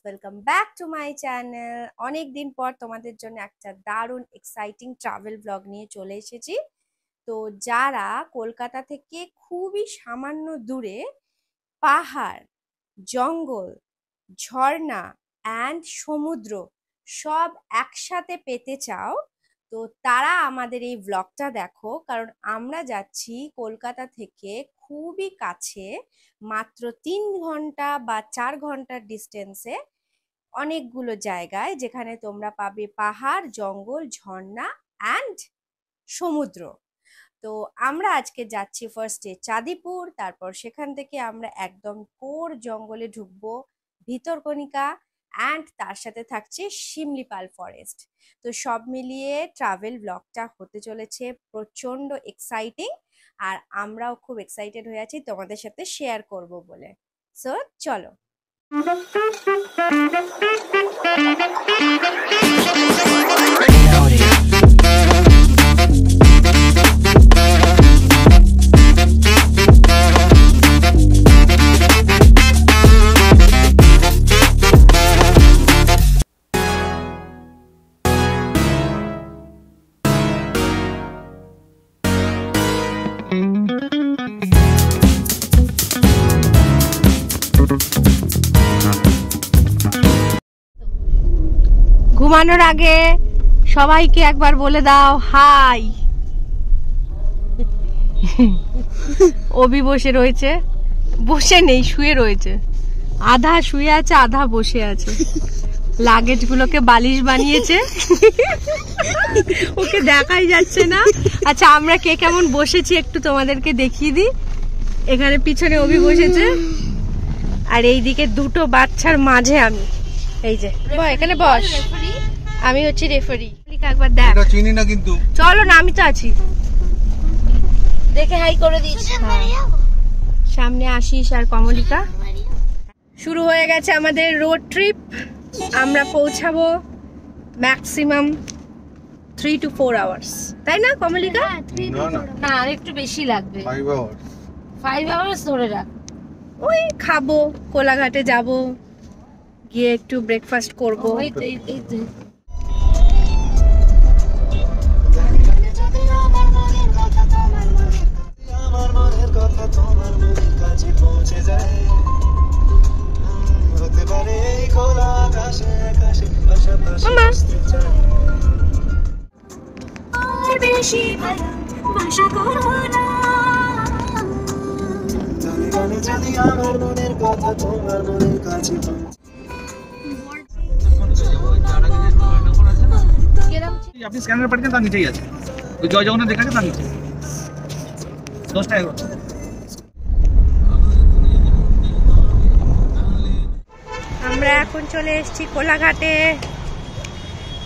Welcome back to my channel. অনেক দিন পর তোমাদের জন্য একটা দারুণ এক্সাইটিং ট্রাভেল ব্লগ নিয়ে চলে এসেছি। তো যারা কলকাতা থেকে খুবই সামান্য দূরে পাহাড়, জঙ্গল, ঝর্ণা অ্যান্ড সমুদ্র সব একসাথে পেতে চাও, তো তারা আমাদের এই ব্লগটা দেখো। কারণ আমরা যাচ্ছি কলকাতা থেকে খুবই কাছে, মাত্র 3 ঘন্টা বা 4 ঘন্টার ডিস্টেন্সে অনেকগুলো জায়গায়, যেখানে তোমরা পাবে পাহাড়, জঙ্গল, ঝর্ণা অ্যান্ড সমুদ্র। তো আমরা আজকে যাচ্ছি ফার্স্টে চাঁদিপুর, তারপর সেখান থেকে আমরা একদম কোর জঙ্গলে ঢুকবো, ভিতরকণিকা অ্যান্ড তার সাথে থাকছে শিমলিপাল ফরেস্ট। তো সব মিলিয়ে ট্রাভেল ব্লগটা হতে চলেছে প্রচন্ড এক্সাইটিং, আর আমরাও খুব এক্সাইটেড হয়ে আছি তোমাদের সাথে শেয়ার করব বলে। সো চলো। ঘুমানোর আগে সবাইকে একবার বলে দাও হাই। অভি বসে রয়েছে, বসে নেই, শুয়ে রয়েছে, আধা শুয়ে আছে আধা বসে আছে। লাগেজ গুলোকে বালিশ বানিয়েছে, ওকে দেখাই যাচ্ছে না। আচ্ছা, আমরা কে কেমন বসেছি একটু তোমাদেরকে দেখিয়ে দিই। এখানে পিছনে অভি বসেছে, আর এইদিকে দুটো বাচ্চার মাঝে আমি। এই যে এখানে বস, আমি হচ্ছি রেফারি। একবার দেখ, চিনি না কিন্তু চলো না, আমি তো আছি, দেখে হাই করে দিস। সামনে আশিস আর কমলিকা। শুরু হয়ে গেছে আমাদের রোড ট্রিপ। আমরা পৌঁছাবো ম্যাক্সিমাম 3 to 4 আওয়ার্স, তাই না কমলিকা? না, আর একটু বেশি লাগবে, 5 আওয়ার্স ধরে রাখ। ওই খাবো, কোলাঘাটে যাব, গিয়ে একটু ব্রেকফাস্ট করবো। আপনি স্ক্যানার পাঠিয়েছেন, তার নিচেই আছে ওই জয় জগন্নাথ দেখা আছে, তার নিচে 10 টাকা। আমরা এখন চলে এসেছি কোলাঘাটে,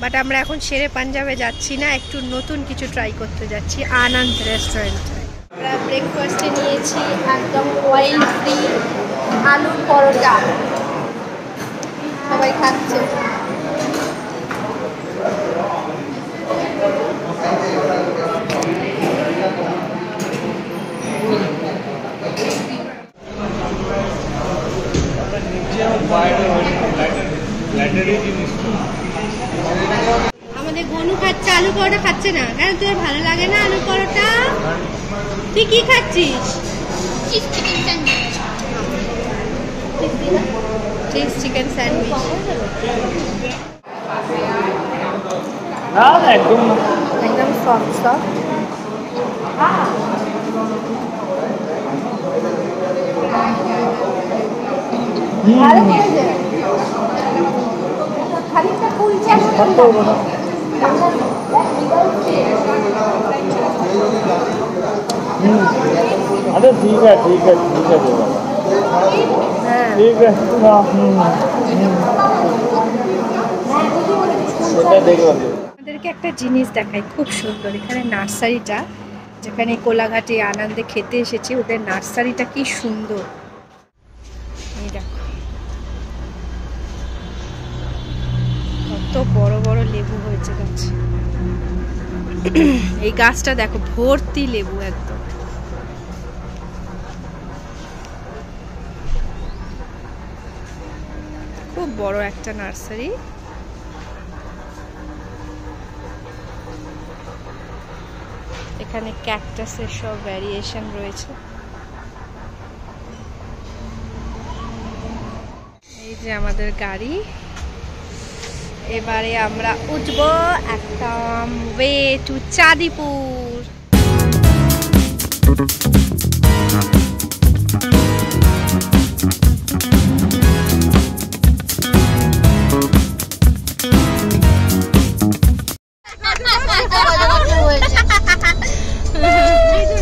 বাট আমরা এখন শেরে পাঞ্জাবে যাচ্ছি না, একটু নতুন কিছু ট্রাই করতে যাচ্ছি আনন্দ রেস্টুরেন্টে। আমরা ব্রেকফাস্টে নিয়েছি একদম অয়েল ফ্রি আলুর পরোটা, সবাই খাচ্ছে। আমাদের গনু খাচ্ছে আলু পরোটা, খাচ্ছে না কেন? তোর ভালো লাগে না আলু পরোটা? তুই কি খাচ্ছিস? Cheese chicken sandwich. একদম সফট সফট। ভালো করেছে, খানিকটা কুলচা अरे ठीक है ठीक है ठीक है ठीक है আমাদেরকে একটা জিনিস দেখাই, খুব সুন্দর। এখানে নার্সারিটা, যেখানে কোলাঘাটে আনন্দে খেতে এসেছি, ওদের নার্সারিটা কি সুন্দর। এই দেখো কত বড় বড় লেবু হয়েছে গাছে। এই গাছটা দেখো ভর্তি লেবু, একদম খুব খুব বড় একটা নার্সারি। এখানে ক্যাকটাসের সব ভ্যারিয়েশন রয়েছে। এই যে আমাদের গাড়ি, এবারে আমরা উঠবো একদম ওয়ে টু চাঁদিপুর।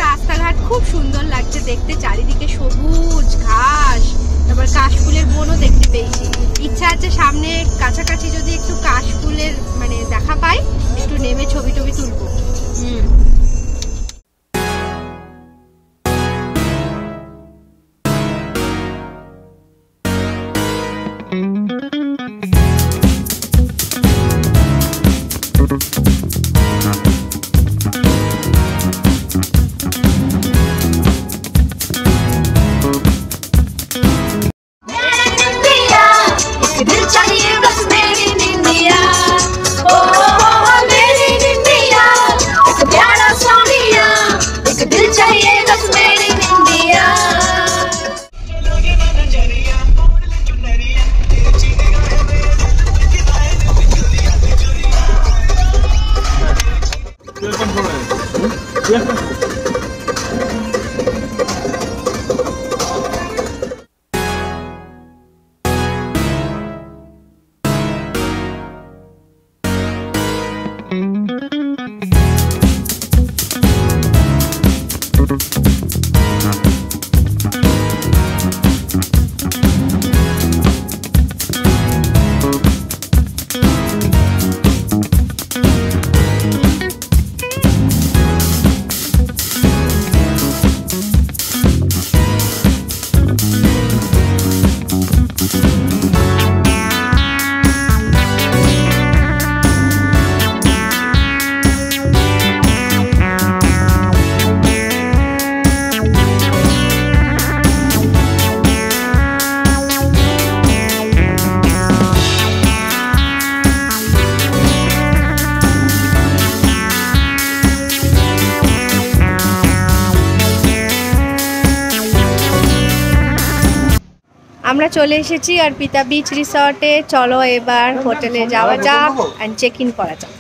রাস্তাঘাট খুব সুন্দর লাগছে দেখতে, চারিদিকে সবুজ ঘাস, তারপর কাশফুলের বনও দেখতে পেয়েছি। ইচ্ছা আছে সামনে কাছাকাছি যদি একটু কাশফুলের মানে দেখা পাই, একটু নেমে ছবি টবি তুলবো। আমরা চলে এসেছি অর্পিতা বিচ রিসর্টে। চলো এবার হোটেলে যাওয়া যাক এন্ড চেক ইন করা যাক।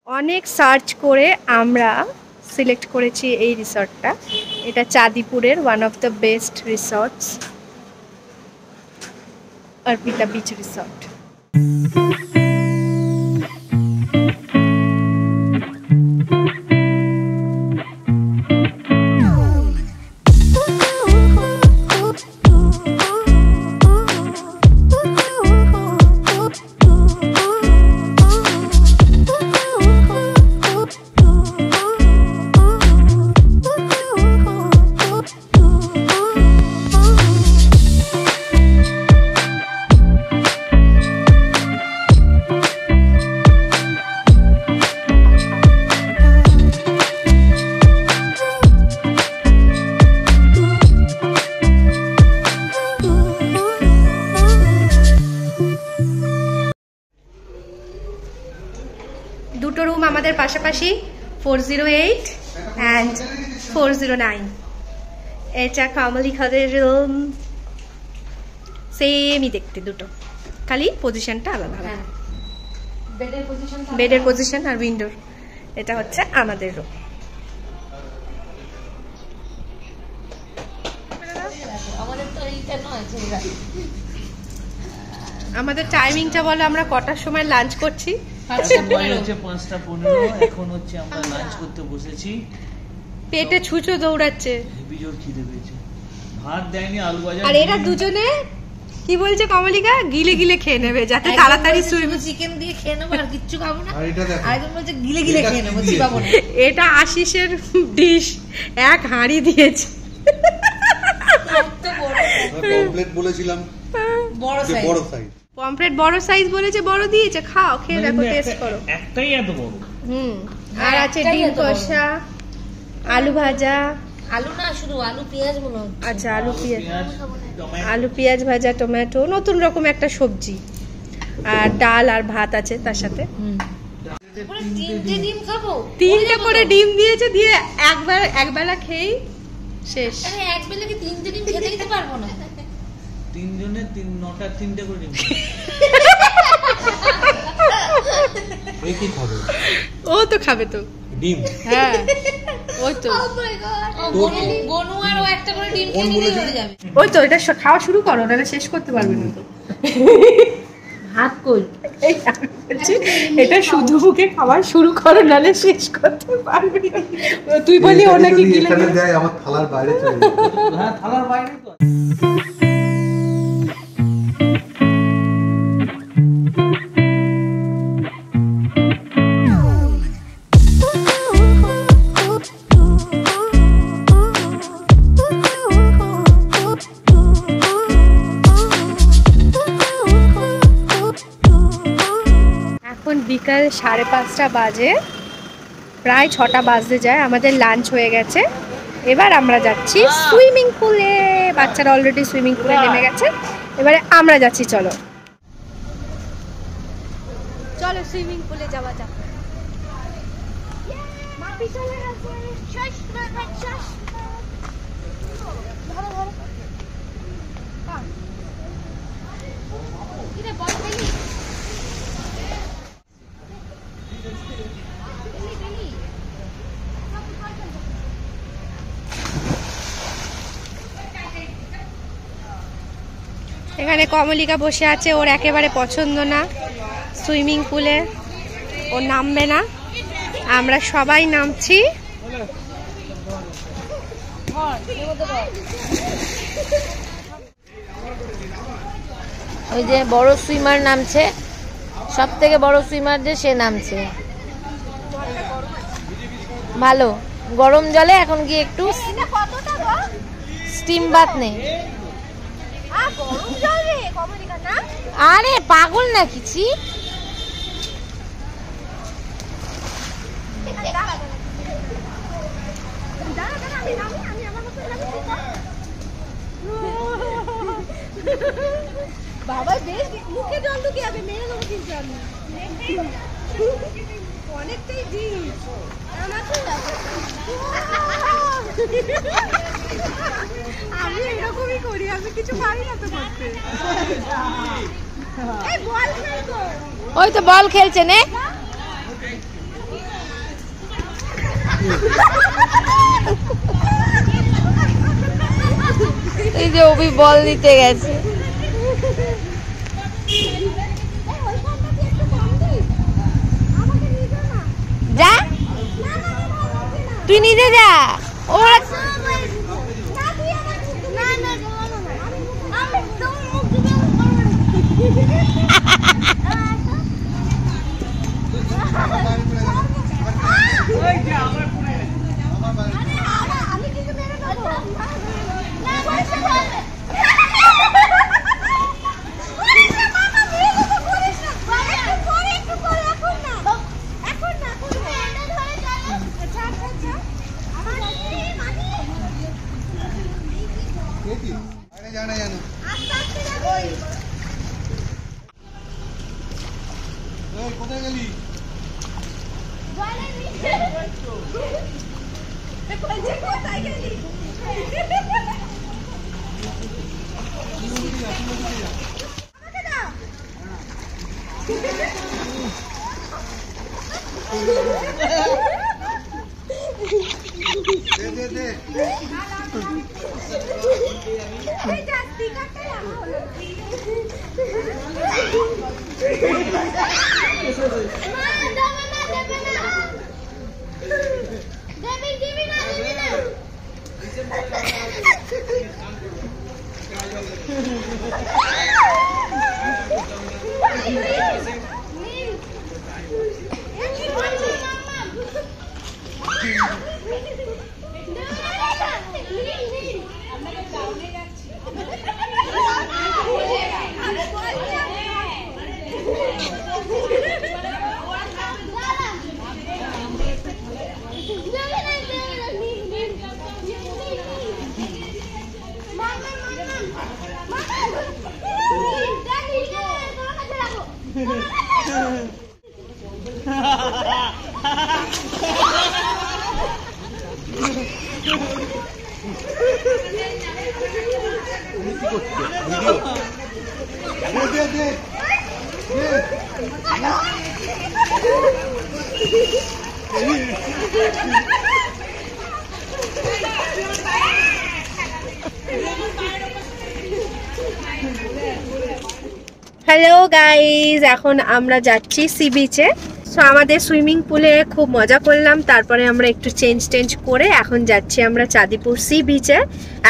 অনেক সার্চ করে আমরা সিলেক্ট করেছি এই রিসর্টটা। এটা চাঁদিপুরের one of the best resorts, Arpita beach resort. দুটো রুম আমাদের পাশাপাশি, 408 and 409। এটা কামালি খাদের রুম, সেমই দেখতে দুটো, খালি পজিশনটা আলাদা আলাদা। বেডের পজিশন আর উইন্ডোর। এটা হচ্ছে আমাদের রুম। আমাদের টাইমিংটা বলে আমরা কটার সময় লাঞ্চ করছি? 5:15। এখন হচ্ছে আমরা লাঞ্চ করতে বসেছি। পেটে ছুঁচো দৌড়াচ্ছে, হেভি জোর খিদে পেয়েছে। ভাত দেয়নি, আলু ভাজা। আর এরা দুজনে কি বলছে কমলিকা? গিলে গিলে খেয়ে নেবে যাতে তাড়াতাড়ি সুইমিং। চিকেন দিয়ে খেয়ে নেবো আর কিচ্ছু খাবো না। আরেকজন বলছে গিলে গিলে খেয়ে নেবো, চিবাবো না। এটা আশিসের ডিশ, এক হাঁড়ি দিয়েছে। পমফ্লেট বলেছিলাম বড় সাইজ। পমফ্রেট বড় সাইজ বলেছে, বড় দিয়েছে। খাও, খেয়ে দেখো, টেস্ট করো। একটাই এত বড়। আর আছে ডিম কষা, আলু ভাজা। আলু না, শুধু আলু পেঁয়াজ মনে হচ্ছে। আচ্ছা, আলু পেঁয়াজ ভাজা, টমেটো, নতুন রকম একটা সবজি, আর ডাল আর ভাত আছে তার সাথে। তিনটে ডিম খাবো? 3টে করে ডিম দিয়েছে, দিয়ে একবেলা খেয়েই শেষ। আরে এক বেলা কি 3টে ডিম খেতে দিতে পারবো না? 3 জনে 9টা 3টে করে ডিম। এই কি খাবে? ও তো খাবে তো ডিম। হ্যাঁ, ওই তো গনু আর ও একটা করে ডিম খেয়ে নিলেই হয়ে যাবে। ওই তো এটা খাওয়া শুরু করো, নাহলে শেষ করতে পারবে না তো। ভাত কই? এটা শুধু মুখে খাওয়া শুরু করো, নাহলে শেষ করতে পারবে না। তুই বলি ও নাকি গিলে এখানে দেয়, আমার থালার বাইরে চলে যায়। হ্যাঁ, থালার বাইরে তো। এখন বিকাল 5:30 বাজে, প্রায় 6টা বাজতে যায়। আমাদের লাঞ্চ হয়ে গেছে, এবার আমরা যাচ্ছি সুইমিং পুলে। বাচ্চারা অলরেডি সুইমিং পুলে নেমে গেছে, এবারে আমরা যাচ্ছি। চলো চলো সুইমিং পুলে যাওয়া যাক। এখানে কমলিকা বসে আছে, ওর একেবারে পছন্দ না সুইমিং পুলে, ও নামবে না। আমরা সবাই নামছি। ওই যে বড় সুইমার নামছে, সব থেকে বড় সুইমার যে, সে নামছে। ভালো গরম জলে এখন গিয়ে একটু স্টিম বাথ নেই। আরে পাগল না কিছু। বাবা বেশ মুখে জল ঢুকিয়ে আছে, মেরে দেবো কিন্তু আমি। অনেকটাই ডিপ। আমি এরকমই করি, আমি কিছু পারি না তো করতে। ওই তো বল খেলছে নে। এই যে অভি বল নিতে গেছে। যা, তুই নিজে যা। ওরা কোথায় গেলি? দে দে দে। হ্যালো গাইজ, এখন আমরা যাচ্ছি সি বিচে। সো আমাদের সুইমিং পুলে খুব মজা করলাম, তারপরে আমরা একটু চেঞ্জ করে এখন যাচ্ছি আমরা চাঁদিপুর সি বিচে।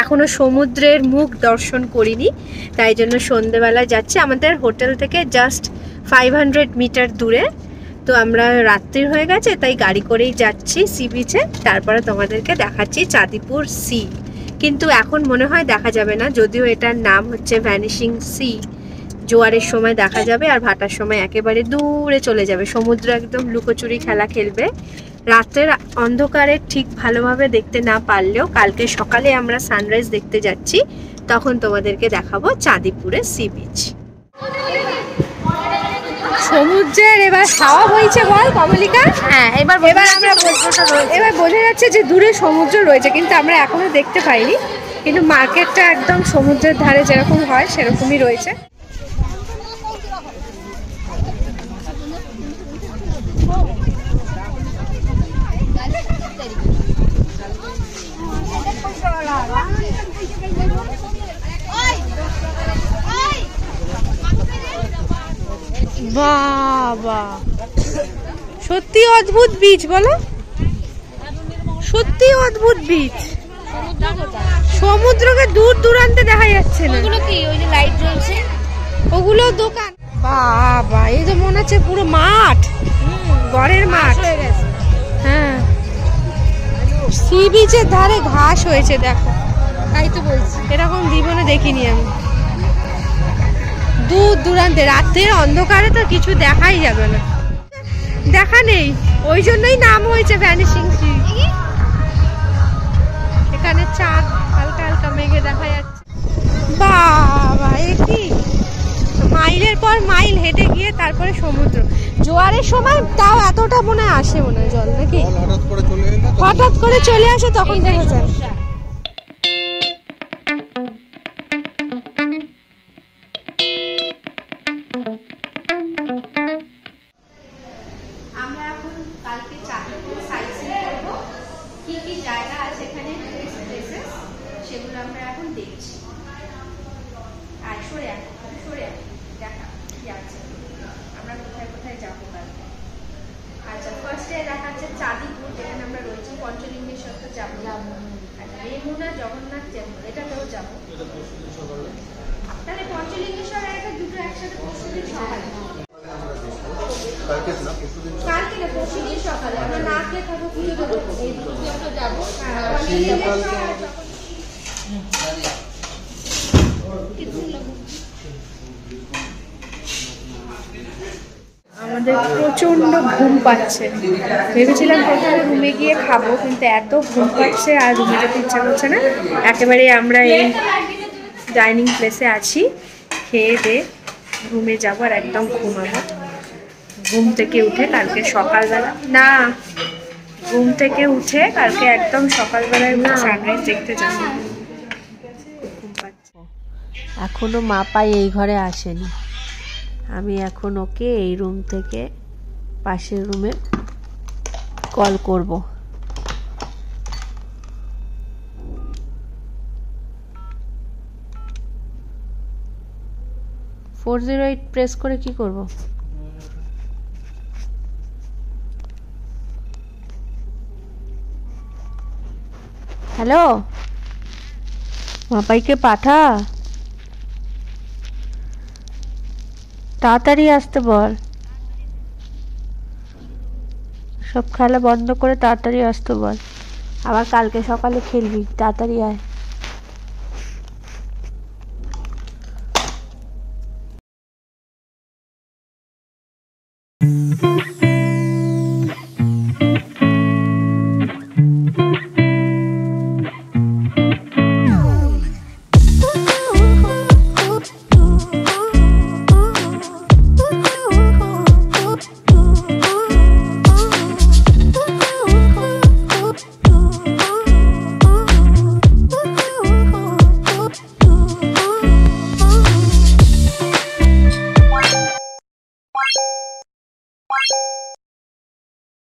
এখনো সমুদ্রের মুখ দর্শন করিনি, তাই জন্য সন্ধেবেলা যাচ্ছি। আমাদের হোটেল থেকে জাস্ট 500 মিটার দূরে। তো আমরা রাত্রির হয়ে গেছে, তাই গাড়ি করেই যাচ্ছি সি বিচে। তারপরে তোমাদেরকে দেখাচ্ছি চাঁদিপুর সি। কিন্তু এখন মনে হয় দেখা যাবে না, যদিও এটার নাম হচ্ছে ভ্যানিশিং সি। জোয়ারের সময় দেখা যাবে আর ভাটার সময় একেবারে দূরে চলে যাবে। সমুদ্র একদম লুকোচুরি খেলা খেলবে। রাতের অন্ধকারে ঠিক ভালোভাবে দেখতে না পারলেও কালকে সকালে আমরা সানরাইজ দেখতে যাচ্ছি, তখন তোমাদেরকে দেখাবো চাঁদিপুরের সি বিচ। সমুদ্রের এবার হাওয়া বইছে, বল কমলিকা। হ্যাঁ, এবার আমরা এবার বোঝা যাচ্ছে যে দূরে সমুদ্র রয়েছে, কিন্তু আমরা এখনো দেখতে পাইনি। কিন্তু মার্কেটটা একদম সমুদ্রের ধারে যেরকম হয় সেরকমই রয়েছে। বাবা, সত্যি অদ্ভুত বীজ, বলো সত্যি অদ্ভুত বীজ। সমুদ্রকে দূর দূরান্তে দেখা যাচ্ছে না। ওগুলো কি, ওই যে লাইট জ্বলছে, ওগুলো দোকান। বাবা, এই তো মনে হচ্ছে পুরো মাঠ, ঘরের মাঠ হয়ে গেছে। হ্যাঁ, সি বিচের ধারে ঘাস হয়েছে, দেখো। তাই তো বলছি, এরকম জীবনে দেখিনি আমি। দূর দূরান্তে রাতের অন্ধকারে তো কিছু দেখাই যাবে না, দেখা নেই। ওই জন্যই নাম হয়েছে ভ্যানিশিং সি। এখানে চাঁদ হালকা হালকা মেঘে দেখা যাচ্ছে। বাবা, এ কি! মাইলের পর মাইল হেঁটে গিয়ে তারপরে সমুদ্র। জোয়ারের সময় তাও এতটা মনে হয় আসে, মনে হয় জল, নাকি হঠাৎ করে চলে আসে, তখন দেখা যায়। আমরা এখন কালকে চাঁদিপুর সাইট সিন করবো। কি কি জায়গা আছে এখানে, সেগুলো আমরা এখন দেখছি। আর সরে দেখা কি আছে, আমরা কোথায় কোথায় যাবো কালকে। আচ্ছা, ফার্স্টে দেখাচ্ছে চাঁদিপুর, যেখানে আমরা রয়েছি। পঞ্চলিঙ্গেশ্বর তো যাবো। আচ্ছা, রেমুনা জগন্নাথ টেম্পল, এটাতেও যাবো। তাহলে পঞ্চলিঙ্গেশ্বর আর এটা দুটো একসাথে পরশুদিন সকালে। কালকে না, পরশুদিন সকালে আমরা না খেয়ে থাকবো, পুজো দেবো, এই দুটো যাবো। আমাদের প্রচন্ড ঘুম পাচ্ছে। ভেবেছিলাম প্রথমে রুমে গিয়ে খাবো, কিন্তু এত ঘুম পাচ্ছে আর রুমে যেতে ইচ্ছা করছে না। একেবারে আমরা এই ডাইনিং প্লেসে আছি, খেয়ে দিয়ে রুমে যাবো আর একদম ঘুমাবো। ঘুম থেকে উঠে কালকে সকালবেলা একদম সকালবেলায় সানরাইজ দেখতে যাবো। ঘুম পাচ্ছে। এখনো মা পাই এই ঘরে আসেনি। আমি এখন ওকে এই রুম থেকে পাশের রুমে কল করব। 408 প্রেস করে কি করব? হ্যালো, মাপাইকে পাঠা। তাড়াতাড়ি আসতে বল, সব খেলা বন্ধ করে তাড়াতাড়ি আসতে বল, আবার কালকে সকালে খেলবি, তাড়াতাড়ি আয়।